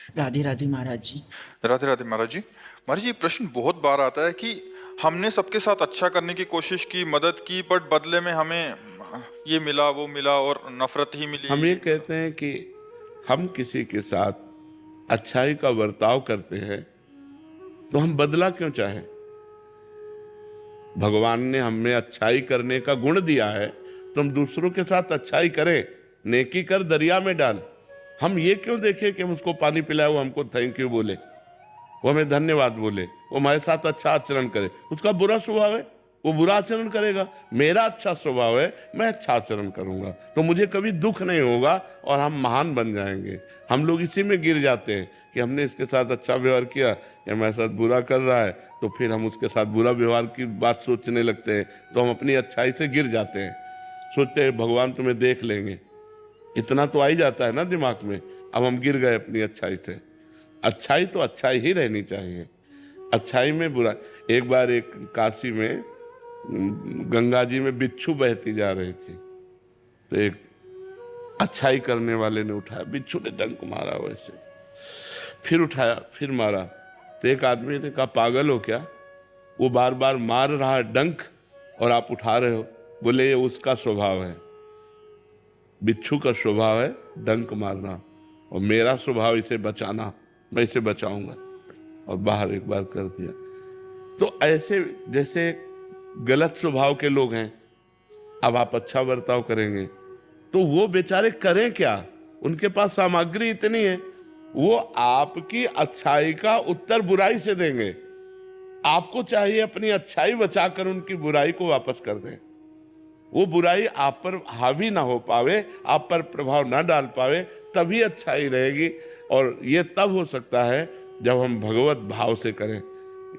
राधे राधे महाराज जी। राधे राधे महाराज जी। महाराज जी, ये प्रश्न बहुत बार आता है कि हमने सबके साथ अच्छा करने की कोशिश की, मदद की, बट बदले में हमें ये मिला वो मिला और नफरत ही मिली। हम ये कहते हैं कि हम किसी के साथ अच्छाई का बर्ताव करते हैं तो हम बदला क्यों चाहें? भगवान ने हमें अच्छाई करने का गुण दिया है तो हम दूसरों के साथ अच्छाई करें। नेकी कर दरिया में डाल। हम ये क्यों देखें कि हम उसको पानी पिलाए, वो हमको थैंक यू बोले, वो हमें धन्यवाद बोले, वो हमारे साथ अच्छा आचरण करे। उसका बुरा स्वभाव है, वो बुरा आचरण करेगा। मेरा अच्छा स्वभाव है, मैं अच्छा आचरण करूंगा तो मुझे कभी दुख नहीं होगा और हम महान बन जाएंगे। हम लोग इसी में गिर जाते हैं कि हमने इसके साथ अच्छा व्यवहार किया, या हमारे साथ बुरा कर रहा है तो फिर हम उसके साथ बुरा व्यवहार की बात सोचने लगते हैं, तो हम अपनी अच्छाई से गिर जाते हैं। सोचते हैं भगवान तुम्हें देख लेंगे, इतना तो आ ही जाता है ना दिमाग में। अब हम गिर गए अपनी अच्छाई से। अच्छाई तो अच्छाई ही रहनी चाहिए, अच्छाई में बुरा। एक बार एक काशी में गंगा जी में बिच्छू बहती जा रही थी, तो एक अच्छाई करने वाले ने उठाया, बिच्छू ने डंक मारा वैसे, फिर उठाया, फिर मारा। तो एक आदमी ने कहा पागल हो क्या, वो बार बार मार रहा है डंक और आप उठा रहे हो। बोले ये उसका स्वभाव है, बिच्छू का स्वभाव है डंक मारना, और मेरा स्वभाव इसे बचाना, मैं इसे बचाऊंगा। और बाहर एक बार कर दिया। तो ऐसे जैसे गलत स्वभाव के लोग हैं, अब आप अच्छा बर्ताव करेंगे तो वो बेचारे करें क्या? उनके पास सामग्री इतनी है, वो आपकी अच्छाई का उत्तर बुराई से देंगे। आपको चाहिए अपनी अच्छाई बचाकर उनकी बुराई को वापस कर दें। वो बुराई आप पर हावी ना हो पावे, आप पर प्रभाव ना डाल पावे, तभी अच्छाई रहेगी। और ये तब हो सकता है जब हम भगवत भाव से करें।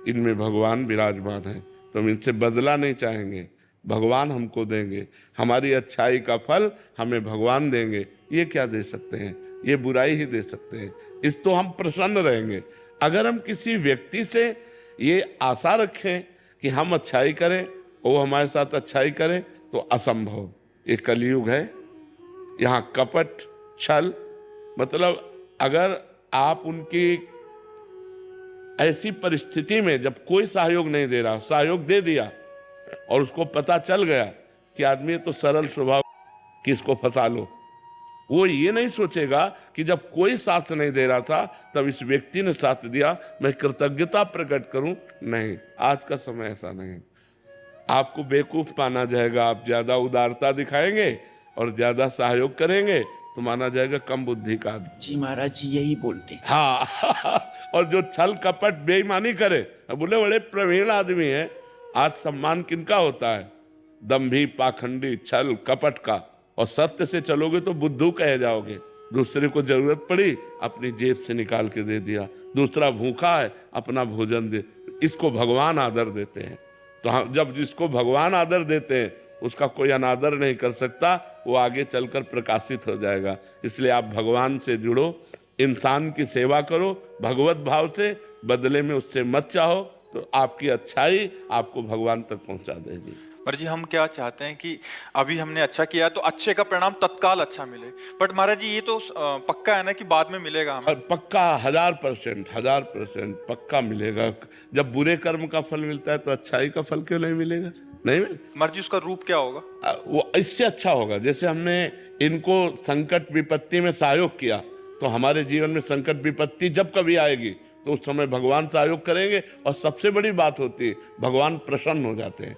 इनमें भगवान विराजमान है तो हम इनसे बदला नहीं चाहेंगे, भगवान हमको देंगे। हमारी अच्छाई का फल हमें भगवान देंगे। ये क्या दे सकते हैं? ये बुराई ही दे सकते हैं। इस तो हम प्रसन्न रहेंगे। अगर हम किसी व्यक्ति से ये आशा रखें कि हम अच्छाई करें, वो हमारे साथ अच्छाई करे, तो असंभव। ये कलयुग है, यहाँ कपट छल, मतलब अगर आप उनकी ऐसी परिस्थिति में जब कोई सहयोग नहीं दे रहा, सहयोग दे दिया और उसको पता चल गया कि आदमी तो सरल स्वभाव, किसको फंसा लो, वो ये नहीं सोचेगा कि जब कोई साथ नहीं दे रहा था तब इस व्यक्ति ने साथ दिया, मैं कृतज्ञता प्रकट करूं। नहीं, आज का समय ऐसा नहीं। आपको बेवकूफ माना जाएगा, आप ज्यादा उदारता दिखाएंगे और ज्यादा सहयोग करेंगे तो माना जाएगा कम बुद्धि का आदमी। जी महाराज जी यही बोलते हैं। हाँ और जो छल कपट बेईमानी करे, बोले बड़े प्रवीण आदमी है। आज सम्मान किनका होता है? दंभी, पाखंडी, छल कपट का। और सत्य से चलोगे तो बुद्धू कहे जाओगे। दूसरे को जरूरत पड़ी, अपनी जेब से निकाल के दे दिया। दूसरा भूखा है, अपना भोजन दे। इसको भगवान आदर देते हैं। तो हम जब जिसको भगवान आदर देते हैं उसका कोई अनादर नहीं कर सकता, वो आगे चलकर प्रकाशित हो जाएगा। इसलिए आप भगवान से जुड़ो, इंसान की सेवा करो भगवत भाव से, बदले में उससे मत चाहो, तो आपकी अच्छाई आपको भगवान तक पहुंचा देगी। पर जी, हम क्या चाहते हैं कि अभी हमने अच्छा किया तो अच्छे का परिणाम तत्काल अच्छा मिले, बट महाराज जी ये तो पक्का है ना कि बाद में मिलेगा हमें? और पक्का 1000% पक्का मिलेगा। जब बुरे कर्म का फल मिलता है तो अच्छाई का फल क्यों नहीं मिलेगा? नहीं मिले। महाराज जी, उसका रूप क्या होगा? वो इससे अच्छा होगा। जैसे हमने इनको संकट विपत्ति में सहयोग किया, तो हमारे जीवन में संकट विपत्ति जब कभी आएगी तो उस समय भगवान सहयोग करेंगे। और सबसे बड़ी बात होती है, भगवान प्रसन्न हो जाते हैं।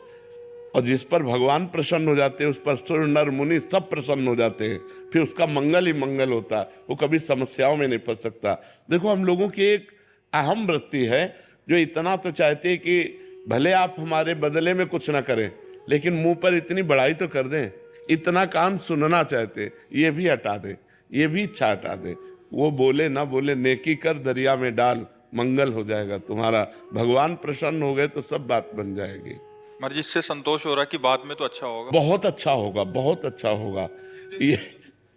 और जिस पर भगवान प्रसन्न हो जाते हैं उस पर सुर नर मुनि सब प्रसन्न हो जाते हैं। फिर उसका मंगल ही मंगल होता है, वो कभी समस्याओं में नहीं फंस सकता। देखो, हम लोगों की एक अहम वृत्ति है जो इतना तो चाहते हैं कि भले आप हमारे बदले में कुछ ना करें, लेकिन मुंह पर इतनी बड़ाई तो कर दें। इतना कान सुनना चाहते, ये भी हटा दे, ये भी इच्छा हटा दे। वो बोले ना बोले, नेकी कर दरिया में डाल, मंगल हो जाएगा तुम्हारा। भगवान प्रसन्न हो गए तो सब बात बन जाएगी। महाराज जी, इससे संतोष हो रहा है कि बाद में तो अच्छा होगा। बहुत अच्छा होगा, बहुत अच्छा होगा।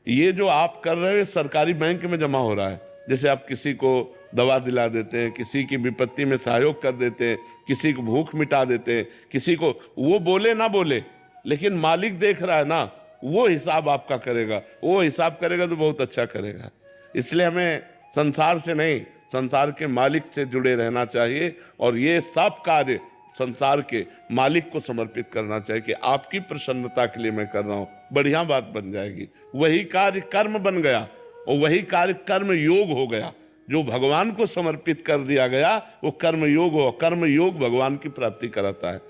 ये जो आप कर रहे हो सरकारी बैंक में जमा हो रहा है। जैसे आप किसी को दवा दिला देते हैं, किसी की विपत्ति में सहयोग कर देते हैं, किसी को भूख मिटा देते हैं, किसी को, वो बोले ना बोले लेकिन मालिक देख रहा है ना, वो हिसाब आपका करेगा। वो हिसाब करेगा तो बहुत अच्छा करेगा। इसलिए हमें संसार से नहीं, संसार के मालिक से जुड़े रहना चाहिए और ये सब कार्य संसार के मालिक को समर्पित करना चाहिए कि आपकी प्रसन्नता के लिए मैं कर रहा हूं, बढ़िया बात बन जाएगी। वही कार्य कर्म बन गया और वही कार्य कर्म योग हो गया। जो भगवान को समर्पित कर दिया गया वो कर्म योग हो। कर्म योग भगवान की प्राप्ति कराता है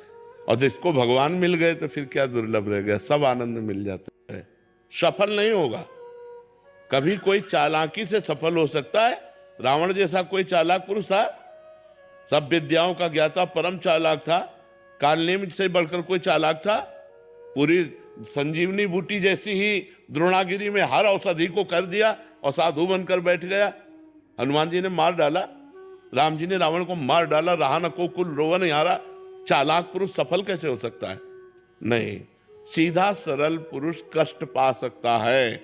और जिसको भगवान मिल गए तो फिर क्या दुर्लभ रह गया, सब आनंद मिल जाता है। सफल नहीं होगा कभी कोई चालाकी से सफल हो सकता है। रावण जैसा कोई चालाक पुरुष था, सब विद्याओं का ज्ञाता परम चालाक था। कालनेमि से बढ़कर कोई चालाक था? पूरी संजीवनी बूटी जैसी ही द्रोणागिरी में हर औषधि को कर दिया और साधु बनकर बैठ गया। हनुमान जी ने मार डाला, राम जी ने रावण को मार डाला, रहा न को कुल रोवन यारा। चालाक पुरुष सफल कैसे हो सकता है? नहीं, सीधा सरल पुरुष कष्ट पा सकता है,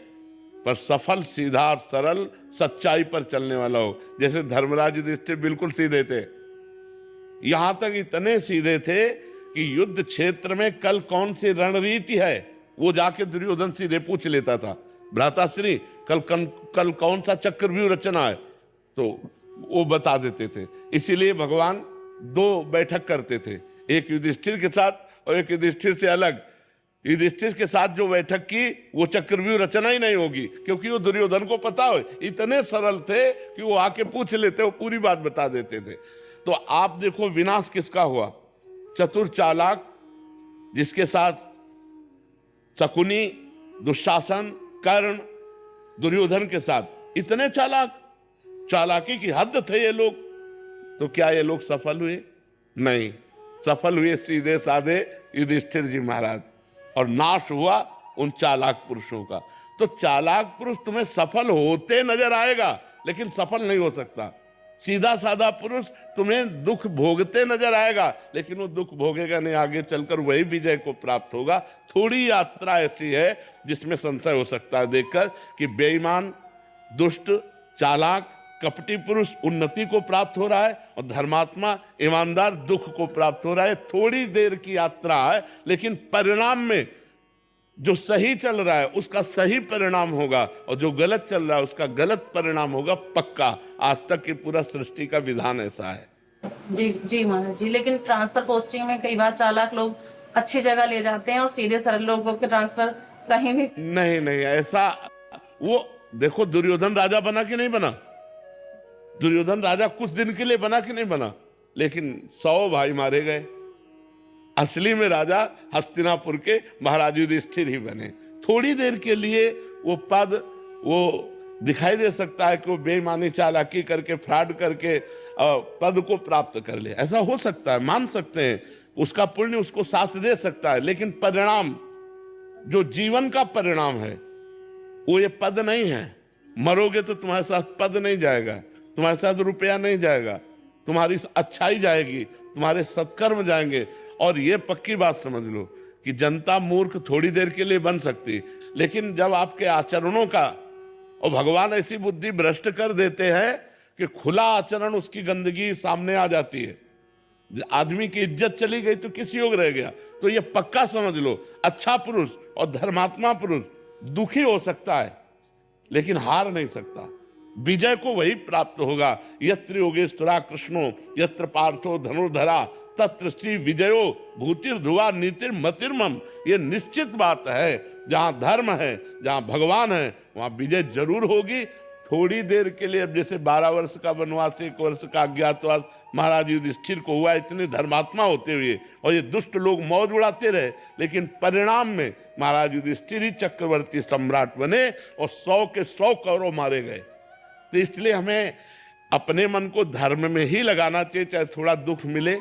पर सफल सीधा सरल सच्चाई पर चलने वाला हो। जैसे धर्मराज युधिष्ठिर बिल्कुल सीधे थे, यहां तक इतने सीधे थे कि युद्ध क्षेत्र में कल कौन सी रणनीति है वो जाके दुर्योधन सीधे पूछ लेता था। भ्राताश्री कल कौन सा चक्रव्यूह रचना है, तो वो बता देते थे। इसीलिए भगवान दो बैठक करते थे, एक युधिष्ठिर के साथ और एक युधिष्ठिर से अलग। युधिष्ठिर के साथ जो बैठक की वो चक्रव्यूह रचना ही नहीं होगी, क्योंकि वो दुर्योधन को पता हो। इतने सरल थे कि वो आके पूछ लेते, वो पूरी बात बता देते थे। तो आप देखो विनाश किसका हुआ? चतुर चालाक, जिसके साथ शकुनी, दुशासन, कर्ण, दुर्योधन के साथ इतने चालाक, चालाकी की हद थे ये लोग। तो क्या ये लोग सफल हुए? नहीं, सफल हुए सीधे साधे युधिष्ठिर जी महाराज, और नाश हुआ उन चालाक पुरुषों का। तो चालाक पुरुष तुम्हें सफल होते नजर आएगा लेकिन सफल नहीं हो सकता। सीधा साधा पुरुष तुम्हें दुख भोगते नजर आएगा लेकिन वो दुख भोगेगा नहीं, आगे चलकर वही विजय को प्राप्त होगा। थोड़ी यात्रा ऐसी है जिसमें संशय हो सकता है देखकर कि बेईमान, दुष्ट, चालाक, कपटी पुरुष उन्नति को प्राप्त हो रहा है और धर्मात्मा, ईमानदार दुख को प्राप्त हो रहा है। थोड़ी देर की यात्रा है लेकिन परिणाम में जो सही चल रहा है उसका सही परिणाम होगा और जो गलत चल रहा है उसका गलत परिणाम होगा पक्का। आज तक की पूरा सृष्टि का विधान ऐसा है। जी जी महाराज जी, लेकिन ट्रांसफर पोस्टिंग में कई बार चालाक लोग अच्छी जगह ले जाते हैं और सीधे सरल लोगों के ट्रांसफर कहीं भी नहीं ऐसा। वो देखो दुर्योधन राजा बना कि नहीं बना? दुर्योधन राजा कुछ दिन के लिए बना कि नहीं बना, लेकिन 100 भाई मारे गए। असली में राजा हस्तिनापुर के महाराज युधिष्ठिर ही बने। थोड़ी देर के लिए वो पद वो दिखाई दे सकता है कि वो बेईमानी, चालाकी करके, फ्रॉड करके पद को प्राप्त कर ले, ऐसा हो सकता है, मान सकते हैं, उसका पुण्य उसको साथ दे सकता है। लेकिन परिणाम, जो जीवन का परिणाम है वो ये पद नहीं है। मरोगे तो तुम्हारे साथ पद नहीं जाएगा, तुम्हारे साथ रुपया नहीं जाएगा, तुम्हारी अच्छाई जाएगी, तुम्हारे सत्कर्म जाएंगे। और ये पक्की बात समझ लो कि जनता मूर्ख थोड़ी देर के लिए बन सकती, लेकिन जब आपके आचरणों का, और भगवान ऐसी बुद्धि भ्रष्ट कर देते हैं कि खुला आचरण उसकी गंदगी सामने आ जाती है। आदमी की इज्जत चली गई तो किस योग रह गया? तो ये पक्का समझ लो, अच्छा पुरुष और धर्मात्मा पुरुष दुखी हो सकता है लेकिन हार नहीं सकता। विजय को वही प्राप्त होगा। यत्र योगेश्वरा कृष्णो यत्र पार्थो धनुर्धरा तत्र श्री विजयो भूतिर ध्रुवा नीतिर मतिर्मम। ये निश्चित बात है, जहां धर्म है, जहां भगवान है, वहां विजय जरूर होगी। थोड़ी देर के लिए, अब जैसे 12 वर्ष का वनवास, 1 वर्ष का अज्ञातवास महाराज युधिष्ठिर को हुआ, इतने धर्मात्मा होते हुए, और ये दुष्ट लोग मौज उड़ाते रहे, लेकिन परिणाम में महाराज युधिष्ठिर ही चक्रवर्ती सम्राट बने और 100 के 100 कौरव मारे गए। तो इसलिए हमें अपने मन को धर्म में ही लगाना चाहिए, चाहे थोड़ा दुख मिले,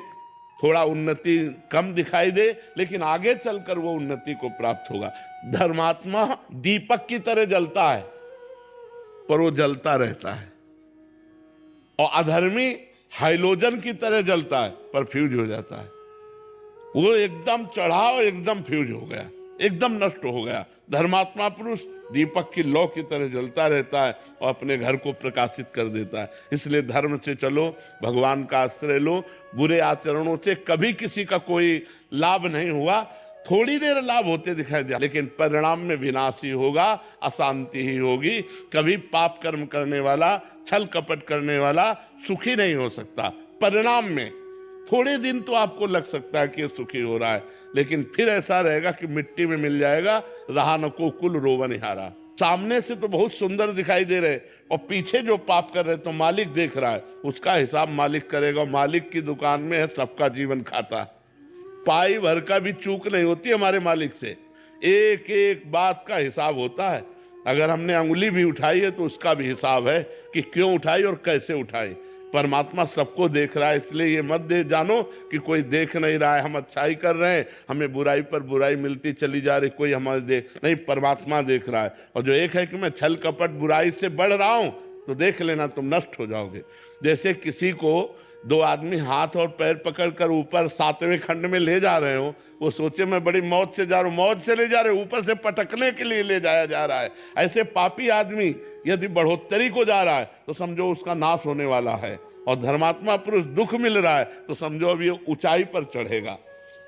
थोड़ा उन्नति कम दिखाई दे, लेकिन आगे चलकर वो उन्नति को प्राप्त होगा। धर्मात्मा दीपक की तरह जलता है पर वो जलता रहता है, और अधर्मी हाइलोजन की तरह जलता है पर फ्यूज हो जाता है। वो एकदम चढ़ा और एकदम फ्यूज हो गया, एकदम नष्ट हो गया। धर्मात्मा पुरुष दीपक की लौ की तरह जलता रहता है और अपने घर को प्रकाशित कर देता है। इसलिए धर्म से चलो, भगवान का आश्रय लो। बुरे आचरणों से कभी किसी का कोई लाभ नहीं हुआ। थोड़ी देर लाभ होते दिखाई दिया, लेकिन परिणाम में विनाश ही होगा, अशांति ही होगी। कभी पाप कर्म करने वाला, छल कपट करने वाला सुखी नहीं हो सकता। परिणाम में थोड़े दिन तो आपको लग सकता है कि ये सुखी हो रहा है, लेकिन फिर ऐसा रहेगा कि मिट्टी में मिल जाएगा, रहा न को कुल रोवनिहारा। सामने से तो बहुत सुंदर दिखाई दे रहे और पीछे जो पाप कर रहे तो मालिक देख रहा है, उसका हिसाब मालिक करेगा। मालिक की दुकान में है सबका जीवन खाता, पाई भर का भी चूक नहीं होती हमारे मालिक से, एक एक बात का हिसाब होता है। अगर हमने अंगुली भी उठाई है तो उसका भी हिसाब है कि क्यों उठाई और कैसे उठाई। परमात्मा सबको देख रहा है, इसलिए ये मत दे जानो कि कोई देख नहीं रहा है, हम अच्छाई कर रहे हैं, हमें बुराई पर बुराई मिलती चली जा रही, कोई हमारे देख नहीं, परमात्मा देख रहा है। और जो एक है कि मैं छल कपट बुराई से बढ़ रहा हूं, तो देख लेना तुम नष्ट हो जाओगे। जैसे किसी को दो आदमी हाथ और पैर पकड़कर ऊपर 7वें खंड में ले जा रहे हो, वो सोचे मैं बड़ी मौज से जा रहा हूँ, मौज से ले जा रहे हो, ऊपर से पटकने के लिए ले जाया जा रहा है। ऐसे पापी आदमी यदि बढ़ोतरी को जा रहा है तो समझो उसका नाश होने वाला है, और धर्मात्मा पुरुष दुख मिल रहा है तो समझो अब ये ऊंचाई पर चढ़ेगा।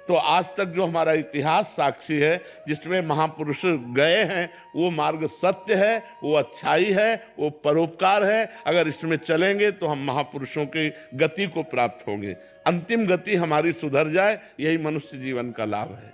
तो आज तक जो हमारा इतिहास साक्षी है, जिसमें महापुरुष गए हैं, वो मार्ग सत्य है, वो अच्छाई है, वो परोपकार है। अगर इसमें चलेंगे तो हम महापुरुषों की गति को प्राप्त होंगे, अंतिम गति हमारी सुधर जाए, यही मनुष्य जीवन का लाभ है।